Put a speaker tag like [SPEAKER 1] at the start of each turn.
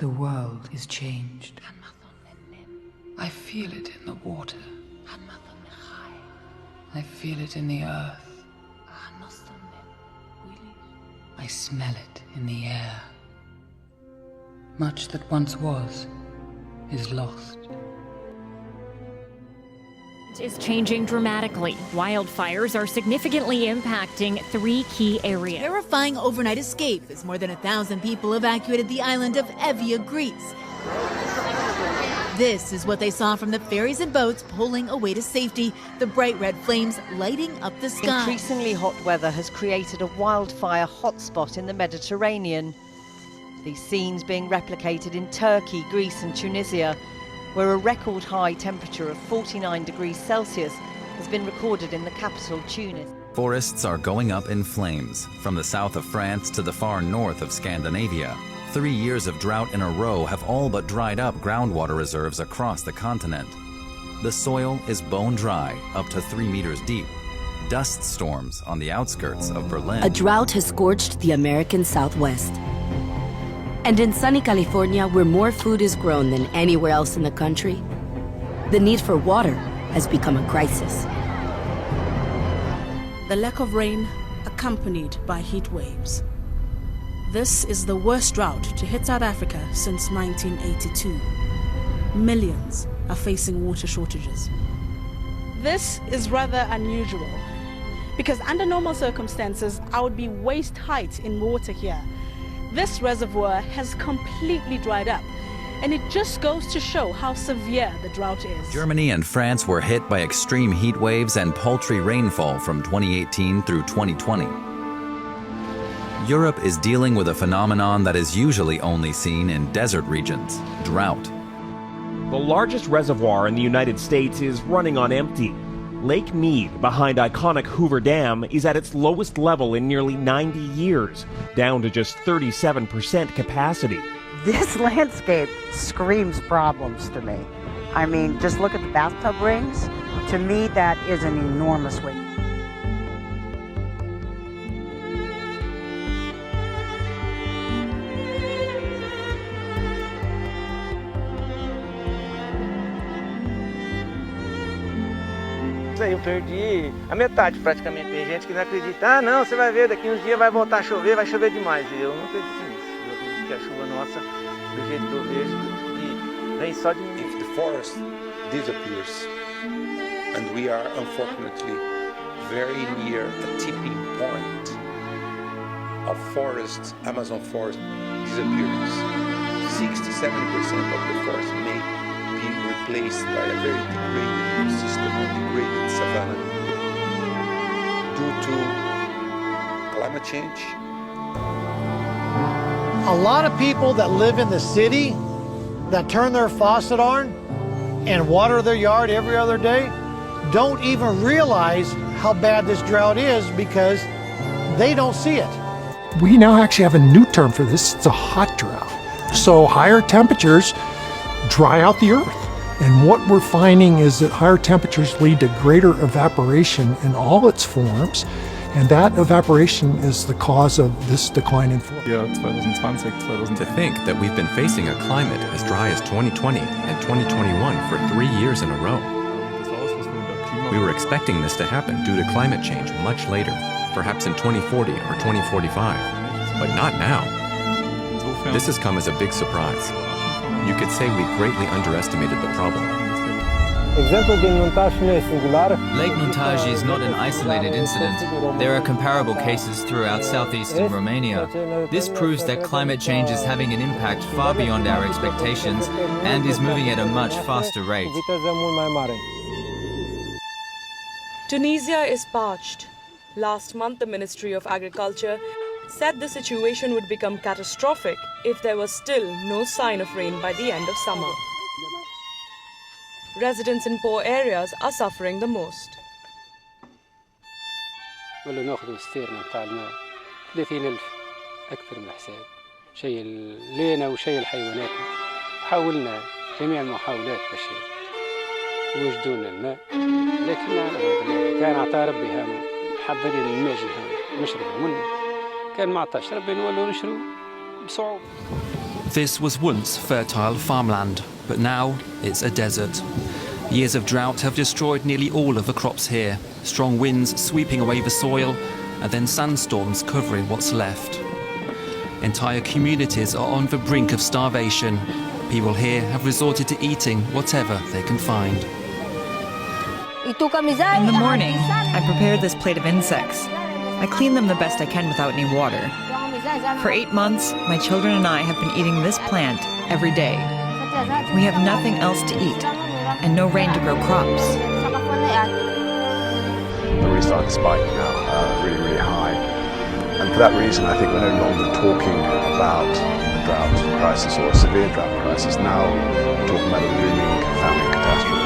[SPEAKER 1] The world is changed. I feel it in the water. I feel it in the earth. I smell it in the air. Much that once was is lost.
[SPEAKER 2] Is changing dramatically. Wildfires are significantly impacting 3 key areas.
[SPEAKER 3] Terrifying overnight escape as more than 1,000 people evacuated the island of Evia, Greece. This is what they saw from the ferries and boats pulling away to safety, the bright red flames lighting up the sky.
[SPEAKER 4] Increasingly hot weather has created a wildfire hotspot in the Mediterranean. These scenes being replicated in Turkey, Greece and Tunisia, where a record high temperature of 49 degrees Celsius has been recorded in the capital, Tunis.
[SPEAKER 5] Forests are going up in flames, from the south of France to the far north of Scandinavia. 3 years of drought in a row have all but dried up groundwater reserves across the continent. The soil is bone dry, up to 3 meters deep. Dust storms on the outskirts of Berlin.
[SPEAKER 6] A drought has scorched the American Southwest. And in sunny California, where more food is grown than anywhere else in the country, the need for water has become a crisis.
[SPEAKER 7] The lack of rain accompanied by heat waves. This is the worst drought to hit South Africa since 1982. Millions are facing water shortages. This is rather unusual because under normal circumstances, I would be waist height in water here. This reservoir has completely dried up, and it just goes to show how severe the drought is.
[SPEAKER 5] Germany and France were hit by extreme heat waves and paltry rainfall from 2018 through 2020. Europe is dealing with a phenomenon that is usually only seen in desert regions: drought.
[SPEAKER 8] The largest reservoir in the United States is running on empty. Lake Mead, behind iconic Hoover Dam, is at its lowest level in nearly 90 years, down to just 37% capacity.
[SPEAKER 9] This landscape screams problems to me. I mean, just look at the bathtub rings. To me, that is an enormous waste.
[SPEAKER 10] Eu perdi a metade praticamente. Tem gente que não acredita. Ah, não, você vai ver, daqui uns dias vai voltar a chover, vai chover demais. E eu não acredito nisso. Eu acredito que a chuva nossa, do jeito que eu vejo, que vem só diminuir.
[SPEAKER 11] If the forest disappears, and we are unfortunately very near a tipping point of forest, Amazon forest disappearance, 60-70% of the forest may be replaced by a very degraded system of degraded savanna due to climate change.
[SPEAKER 12] A lot of people that live in the city that turn their faucet on and water their yard every other day don't even realize how bad this drought is because they don't see it.
[SPEAKER 13] We now actually have a new term for this. It's a hot drought. So higher temperatures dry out the earth. And what we're finding is that higher temperatures lead to greater evaporation in all its forms, and that evaporation is the cause of this decline in flow.
[SPEAKER 14] To think that we've been facing a climate as dry as 2020 and 2021 for 3 years in a row. We were expecting this to happen due to climate change much later, perhaps in 2040 or 2045, but not now. This has come as a big surprise. You could say we greatly underestimated the problem.
[SPEAKER 15] Lake Nuntaj is not an isolated incident. There are comparable cases throughout southeastern Romania. This proves that climate change is having an impact far beyond our expectations and is moving at a much faster rate.
[SPEAKER 7] Tunisia is parched. Last month, the Ministry of Agriculture said the situation would become catastrophic if there was still no sign of rain by the end of summer. Residents in poor areas are suffering the most.
[SPEAKER 16] ناخذ الستيرنا بتاع الماء 30,000 أكثر من الحساب شيء لينا وشيء الحيوانات. حاولنا جميع المحاولات باش يوجدوا لنا الماء لكن كان عطا ربي هانو محضرين الماء نشربه منه كان ما عطاش ربي نولوا نشرب بصعوبة.
[SPEAKER 17] This was once fertile farmland, but now it's a desert. Years of drought have destroyed nearly all of the crops here, strong winds sweeping away the soil, and then sandstorms covering what's left. Entire communities are on the brink of starvation. People here have resorted to eating whatever they can find.
[SPEAKER 18] In the morning, I prepare this plate of insects. I clean them the best I can without any water. For 8 months, my children and I have been eating this plant every day. We have nothing else to eat, and no rain to grow crops.
[SPEAKER 19] They're really starting to spike now, really, really high. And for that reason, I think we're no longer talking about a drought crisis or a severe drought crisis. Now we're talking about a looming famine catastrophe.